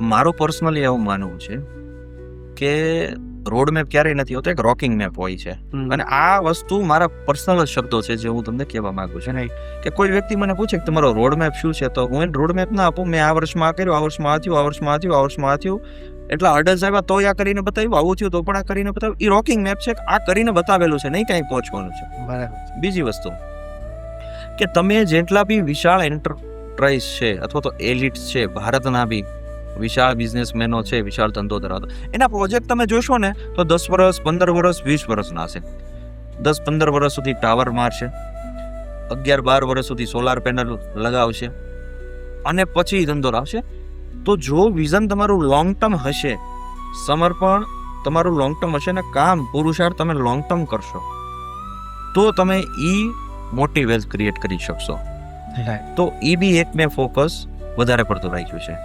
મારું પર્સનલી એવું માનવું છે કે રોડ મેપ ક્યારેય નથી હોતો, એક રોકિંગ મેપ હોય છે. અને આ વસ્તુ મારા પર્સનલ શબ્દો છે જે હું તમને કહેવા માંગુ છું કે કોઈ વ્યક્તિ મને પૂછે કે તમારો રોડ મેપ શું છે, તો હું એને રોડ મેપ ના આપું. મેં આ વર્ષમાં આ કર્યું, આ વર્ષમાં આ થયું, આ વર્ષમાં આ થયું, આ વર્ષમાં આ થયું, એટલા અડલ્સ આવ્યા તો આ કરીને બતાવ્યું, આવું થયું તો પણ આ કરીને બતાવ્યું. એ રોકિંગ મેપ છે, આ કરીને બતાવેલું છે, નહીં કંઈ પહોંચવાનું છે. બરાબર. બીજી વસ્તુ કે તમે જેટલા બી વિશાળ એન્ટરપ્રાઇઝ છે અથવા તો એલિટ્સ છે, ભારતના બી વિશાળ બિઝનેસમેનો છે, વિશાળ ધંધો ધરાવતા, એના પ્રોજેક્ટ તમે જોશો ને તો 10 વર્ષ, 15 વર્ષ, 20 વર્ષના હશે. 10-15 વર્ષ સુધી ટાવર મારશે, 11-12 વર્ષ સુધી સોલાર પેનલ લગાવશે અને પછી ધંધો લાવશે. તો જો વિઝન તમારું લોંગ ટર્મ હશે, સમર્પણ તમારું લોંગ ટર્મ હશે ને કામ પુરુષાર્થ તમે લોંગ ટર્મ કરશો, તો તમે મોટી વેલ્થ ક્રિએટ કરી શકશો. તો બી એક મેં ફોકસ વધારે પડતું રાખ્યું છે.